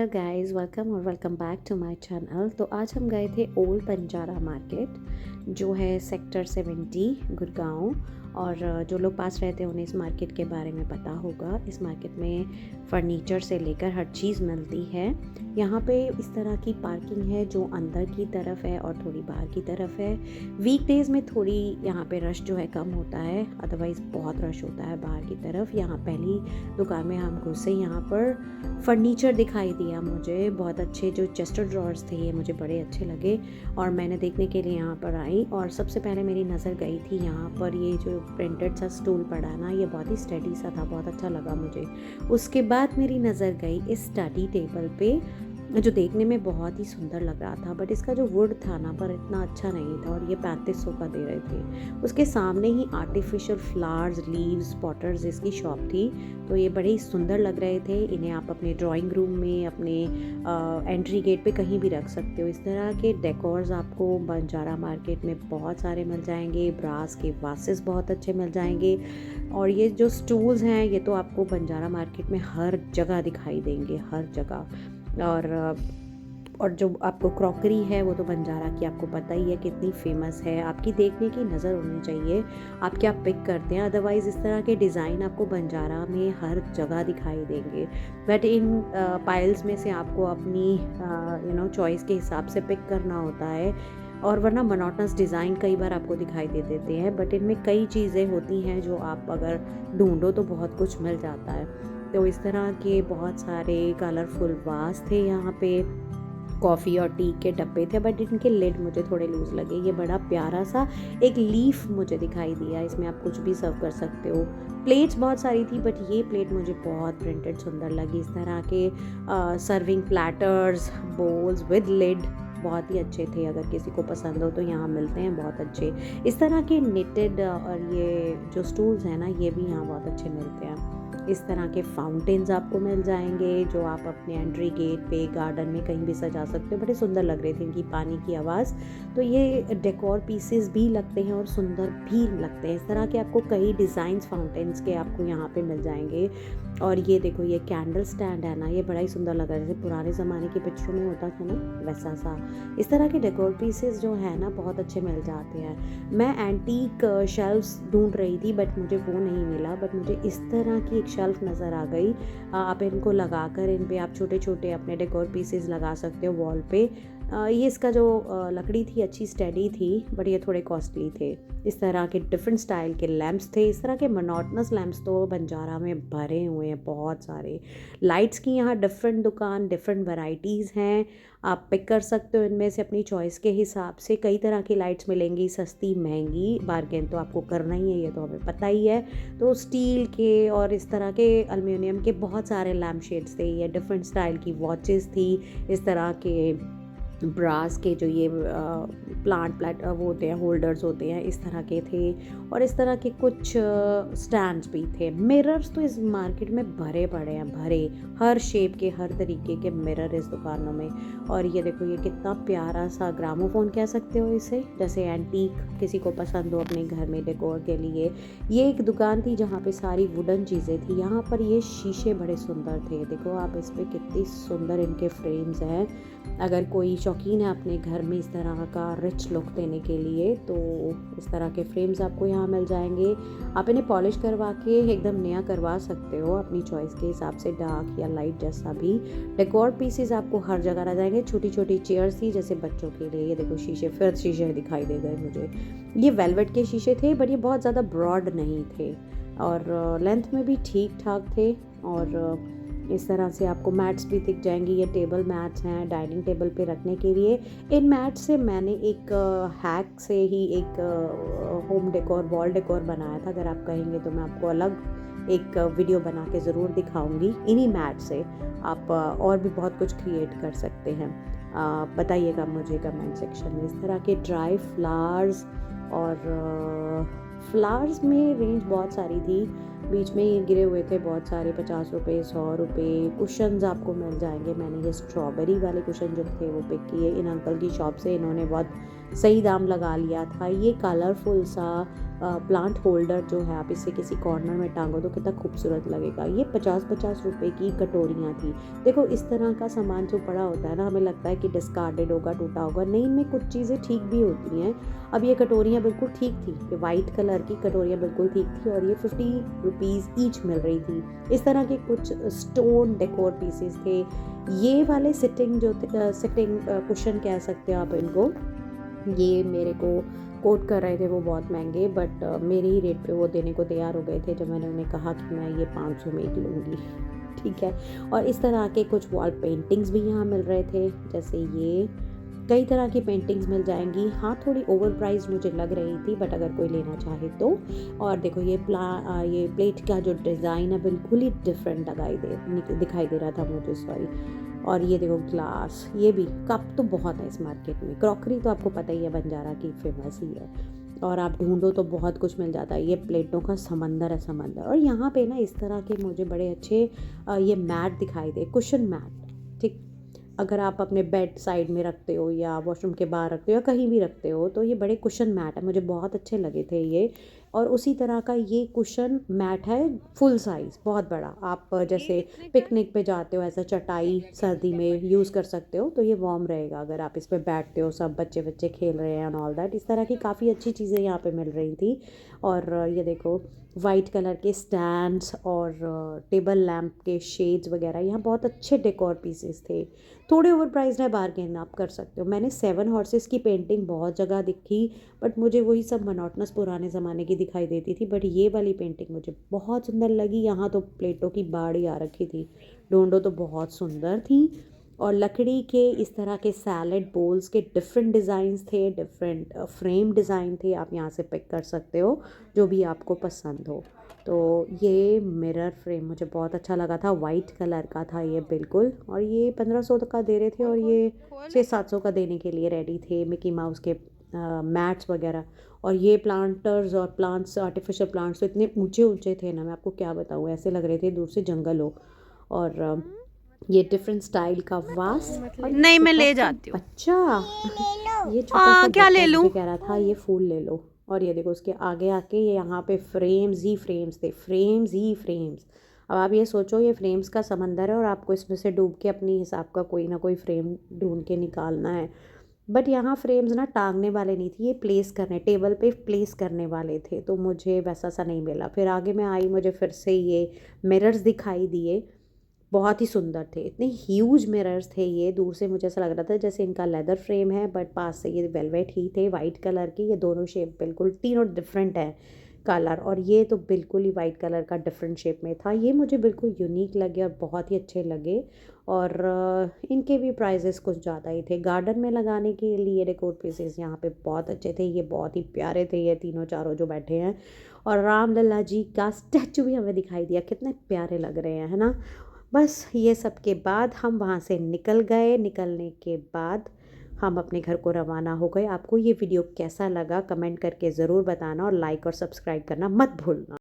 Hello guys, welcome back to my channel. तो आज हम गए थे ओल्ड बंजारा मार्केट जो है सेक्टर 70 गुड़गांव। और जो लोग पास रहते हैं उन्हें इस मार्केट के बारे में पता होगा। इस मार्केट में फ़र्नीचर से लेकर हर चीज़ मिलती है। यहाँ पे इस तरह की पार्किंग है जो अंदर की तरफ है और थोड़ी बाहर की तरफ है। वीकडेज़ में थोड़ी यहाँ पे रश जो है कम होता है, अदरवाइज़ बहुत रश होता है बाहर की तरफ। यहाँ पहली दुकान में हम घुसे, यहाँ पर फर्नीचर दिखाई दिया मुझे बहुत अच्छे। जो चेस्टर ड्रॉर्स थे ये मुझे बड़े अच्छे लगे और मैंने देखने के लिए यहाँ पर आई। और सबसे पहले मेरी नज़र गई थी यहाँ पर ये जो प्रिंटेड सा स्टूल पड़ा ना, ये बहुत ही स्टडी सा था, बहुत अच्छा लगा मुझे। उसके बाद मेरी नज़र गई इस स्टडी टेबल पे जो देखने में बहुत ही सुंदर लग रहा था, बट इसका जो वुड था ना पर इतना अच्छा नहीं था और ये 3500 का दे रहे थे। उसके सामने ही आर्टिफिशियल फ्लावर्स, लीव्स, पॉटर्स इसकी शॉप थी। तो ये बड़े ही सुंदर लग रहे थे। इन्हें आप अपने ड्राइंग रूम में, अपने एंट्री गेट पे कहीं भी रख सकते हो। इस तरह के डेकोर्स आपको बंजारा मार्केट में बहुत सारे मिल जाएंगे। ब्रास के वासेस बहुत अच्छे मिल जाएंगे। और ये जो स्टूल्स हैं ये तो आपको बंजारा मार्केट में हर जगह दिखाई देंगे, हर जगह। और जो आपको क्रॉकरी है वो तो बंजारा की आपको पता ही है कितनी फेमस है। आपकी देखने की नज़र होनी चाहिए आप क्या पिक करते हैं, अदरवाइज़ इस तरह के डिज़ाइन आपको बंजारा में हर जगह दिखाई देंगे। बट इन पाइल्स में से आपको अपनी चॉइस के हिसाब से पिक करना होता है, और वरना मोनोटनस डिज़ाइन कई बार आपको दिखाई दे देते हैं। बट इनमें कई चीज़ें होती हैं जो आप अगर ढूंढो तो बहुत कुछ मिल जाता है। तो इस तरह के बहुत सारे कलरफुल वास थे यहाँ पे। कॉफ़ी और टी के डब्बे थे, बट इनके लिड मुझे थोड़े लूज़ लगे। ये बड़ा प्यारा सा एक लीफ मुझे दिखाई दिया, इसमें आप कुछ भी सर्व कर सकते हो। प्लेट्स बहुत सारी थी, बट ये प्लेट मुझे बहुत प्रिंटेड सुंदर लगी। इस तरह के serving platters, bowls with lid बहुत ही अच्छे थे। अगर किसी को पसंद हो तो यहाँ मिलते हैं बहुत अच्छे। इस तरह के निटेड और ये जो स्टूल्स हैं ना, ये भी यहाँ बहुत अच्छे मिलते हैं। इस तरह के फाउंटेन्स आपको मिल जाएंगे जो आप अपने एंट्री गेट पे, गार्डन में कहीं भी सजा सकते हो। बड़े सुंदर लग रहे थे इनकी पानी की आवाज़। तो ये डेकोर पीसेस भी लगते हैं और सुंदर भी लगते हैं। इस तरह के आपको कई डिज़ाइंस फाउंटेन्स के आपको यहाँ पे मिल जाएंगे। और ये देखो, ये कैंडल स्टैंड है ना, ये बड़ा ही सुंदर लग रहा है, जैसे पुराने ज़माने की पिक्चरों में होता था ना वैसा सा। इस तरह के डेकोर पीसेस जो है ना बहुत अच्छे मिल जाते हैं। मैं एंटीक शेल्फ्स ढूंढ रही थी बट मुझे वो नहीं मिला, बट मुझे इस तरह की एक शेल्फ नज़र आ गई। आप इनको लगाकर इन पे आप छोटे छोटे अपने डेकोर पीसेस लगा सकते हो वॉल पे। ये इसका जो लकड़ी थी अच्छी स्टेडी थी, बट ये थोड़े कॉस्टली थे। इस तरह के डिफरेंट स्टाइल के लैंप्स थे। इस तरह के मोनोटनस लैंप्स तो बंजारा में भरे हुए हैं बहुत सारे। लाइट्स की यहाँ डिफरेंट दुकान, डिफरेंट वैरायटीज़ हैं। आप पिक कर सकते हो इनमें से अपनी चॉइस के हिसाब से। कई तरह की लाइट्स मिलेंगी, सस्ती, महंगी। बार्गेन तो आपको करना ही है, ये तो हमें पता ही है। तो स्टील के और इस तरह के एल्युमिनियम के बहुत सारे लैम्प शेड्स थे। ये डिफरेंट स्टाइल की वॉचेस थी। इस तरह के ब्रास के जो ये प्लांट वो होते हैं, होल्डर्स होते हैं, इस तरह के थे। और इस तरह के कुछ स्टैंड्स भी थे। मिरर्स तो इस मार्केट में भरे पड़े हैं, भरे, हर शेप के, हर तरीके के मिरर इस दुकानों में। और ये देखो, ये कितना प्यारा सा ग्रामोफोन कह सकते हो इसे, जैसे एंटीक किसी को पसंद हो अपने घर में डेकोर के लिए। ये एक दुकान थी जहाँ पे सारी वुडन चीज़ें थी। यहाँ पर ये शीशे बड़े सुंदर थे, देखो आप इस पर कितनी सुंदर इनके फ्रेम्स हैं। अगर कोई शौकीन है अपने घर में इस तरह का रिच लुक देने के लिए तो इस तरह के फ्रेम्स आपको यहाँ मिल जाएंगे। आप इन्हें पॉलिश करवा के एकदम नया करवा सकते हो अपनी चॉइस के हिसाब से, डार्क या लाइट जैसा भी। डेकोर पीसेस आपको हर जगह रह जाएंगे। छोटी छोटी चेयर्स थी जैसे बच्चों के लिए। ये देखो शीशे, फिर शीशे दिखाई दे गए मुझे। ये वेलवेट के शीशे थे, बट ये बहुत ज़्यादा ब्रॉड नहीं थे और लेंथ में भी ठीक ठाक थे। और इस तरह से आपको मैट्स भी दिख जाएंगी। ये टेबल मैट्स हैं डाइनिंग टेबल पे रखने के लिए। इन मैट्स से मैंने एक हैक से ही एक होम डेकोर, वॉल डेकोर बनाया था। अगर आप कहेंगे तो मैं आपको अलग एक वीडियो बना के ज़रूर दिखाऊंगी। इन्हीं मैट से आप और भी बहुत कुछ क्रिएट कर सकते हैं। बताइएगा मुझे कमेंट सेक्शन में। इस तरह के ड्राई फ्लावर्स और फ्लावर्स में रेंज बहुत सारी थी। बीच में ये गिरे हुए थे बहुत सारे, 50 रुपये, 100 रुपये। कुशन्स आपको मिल जाएंगे। मैंने ये स्ट्रॉबेरी वाले कुशन जो थे वो पिक किए इन अंकल की शॉप से। इन्होंने बहुत सही दाम लगा लिया था। ये कलरफुल सा प्लांट होल्डर जो है, आप इसे किसी कॉर्नर में टांगो तो कितना खूबसूरत लगेगा। ये 50-50 रुपये की कटोरियाँ थी। देखो इस तरह का सामान जो पड़ा होता है ना, हमें लगता है कि डिस्कार्डेड होगा, टूटा होगा, नहीं, इनमें कुछ चीज़ें ठीक भी होती हैं। अब ये कटोरियाँ बिल्कुल ठीक थी, ये वाइट कलर की कटोरियाँ बिल्कुल ठीक थी और ये 50 रुपीज़ ईच मिल रही थी। इस तरह के कुछ स्टोन डेकोर पीसेस थे। ये वाले सिटिंग कुशन कह सकते हो आप इनको, ये मेरे को कोट कर रहे थे वो बहुत महंगे, बट मेरे ही रेट पे वो देने को तैयार हो गए थे जब मैंने उन्हें कहा कि मैं ये 500 में एक लूँगी। ठीक है। और इस तरह के कुछ वॉल पेंटिंग्स भी यहाँ मिल रहे थे, जैसे ये कई तरह की पेंटिंग्स मिल जाएंगी। हाँ, थोड़ी ओवर प्राइस मुझे लग रही थी, बट अगर कोई लेना चाहे तो। और देखो ये प्लेट का जो डिज़ाइन है बिल्कुल ही डिफरेंट दिखाई दे रहा था मुझे, सॉरी। और ये देखो ग्लास, ये भी कप तो बहुत है इस मार्केट में। क्रॉकरी तो आपको पता ही है बंजारा की फेमस ही है, और आप ढूंढो तो बहुत कुछ मिल जाता है। ये प्लेटों का समंदर है, समंदर। और यहाँ पे ना इस तरह के मुझे बड़े अच्छे ये मैट दिखाई दे, कुशन मैट। ठीक, अगर आप अपने बेड साइड में रखते हो या वॉशरूम के बाहर रखते हो या कहीं भी रखते हो, तो ये बड़े कुशन मैट है, मुझे बहुत अच्छे लगे थे ये। और उसी तरह का ये कुशन मैट है, फुल साइज़, बहुत बड़ा। आप जैसे पिकनिक पे जाते हो, ऐसा चटाई सर्दी में यूज़ कर सकते हो, तो ये वार्म रहेगा अगर आप इस पे बैठते हो, सब बच्चे बच्चे खेल रहे हैं एंड ऑल दैट। इस तरह की काफ़ी अच्छी चीज़ें यहाँ पे मिल रही थी। और ये देखो वाइट कलर के स्टैंड्स और टेबल लैम्प के शेड्स वगैरह, यहाँ बहुत अच्छे डेकोर पीसेस थे। थोड़े ओवर प्राइस्ड है, बार्गेन आप कर सकते हो। मैंने 7 हॉर्सेस की पेंटिंग बहुत जगह दिखी, बट मुझे वही सब मोनोटोनस पुराने ज़माने की दिखाई देती थी। बट ये वाली पेंटिंग मुझे बहुत सुंदर लगी। यहाँ तो प्लेटों की बाड़ी आ रखी थी, ढूंढो तो बहुत सुंदर थी। और लकड़ी के इस तरह के सैलेड बोल्स के डिफरेंट डिज़ाइंस थे, डिफरेंट फ्रेम डिज़ाइन थे। आप यहाँ से पिक कर सकते हो जो भी आपको पसंद हो। तो ये मिरर फ्रेम मुझे बहुत अच्छा लगा था, वाइट कलर का था ये बिल्कुल। और ये 1500 का दे रहे थे, और ये 600-700 का देने के लिए रेडी थे, मिकी माउस के मैट्स वगैरह। और ये प्लांटर्स और प्लांट्स, आर्टिफिशियल प्लांट्स तो इतने ऊंचे ऊंचे थे ना, मैं आपको क्या बताऊँ, ऐसे लग रहे थे दूर से जंगल हो। और ये डिफरेंट स्टाइल का वास। और नहीं, मैं ले छोटा सा जाती हूँ। बच्चा, ये छोटा सा क्या ले बच्चा लूँ? मुझे कह रहा था ये फूल ले लो। और ये देखो उसके आगे आके ये यहाँ पे फ्रेम्स ही फ्रेम्स थे, फ्रेम्स ही फ्रेम्स। अब आप ये सोचो, ये फ्रेम्स का समंदर है और आपको इसमें से डूब के अपनी हिसाब का कोई ना कोई फ्रेम ढूंढ के निकालना है। बट यहाँ फ्रेम्स ना टांगने वाले नहीं थे, ये प्लेस करने, टेबल पे प्लेस करने वाले थे, तो मुझे वैसा सा नहीं मिला। फिर आगे मैं आई, मुझे फिर से ये मिरर्स दिखाई दिए, बहुत ही सुंदर थे। इतने ह्यूज मिरर्स थे ये, दूर से मुझे ऐसा लग रहा था जैसे इनका लेदर फ्रेम है, बट पास से ये वेलवेट ही थे, वाइट कलर के। ये दोनों शेप बिल्कुल तीनों डिफरेंट है कलर, और ये तो बिल्कुल ही वाइट कलर का डिफरेंट शेप में था। ये मुझे बिल्कुल यूनिक लगे और बहुत ही अच्छे लगे। और इनके भी प्राइजेस कुछ ज़्यादा ही थे। गार्डन में लगाने के लिए डेकोर पीसेस यहाँ पे बहुत अच्छे थे, ये बहुत ही प्यारे थे, ये तीनों चारों जो बैठे हैं। और रामलला जी का स्टैचू भी हमें दिखाई दिया, कितने प्यारे लग रहे हैं, है ना। बस ये सब के बाद हम वहाँ से निकल गए। निकलने के बाद हम अपने घर को रवाना हो गए। आपको ये वीडियो कैसा लगा कमेंट करके ज़रूर बताना, और लाइक और सब्सक्राइब करना मत भूलना।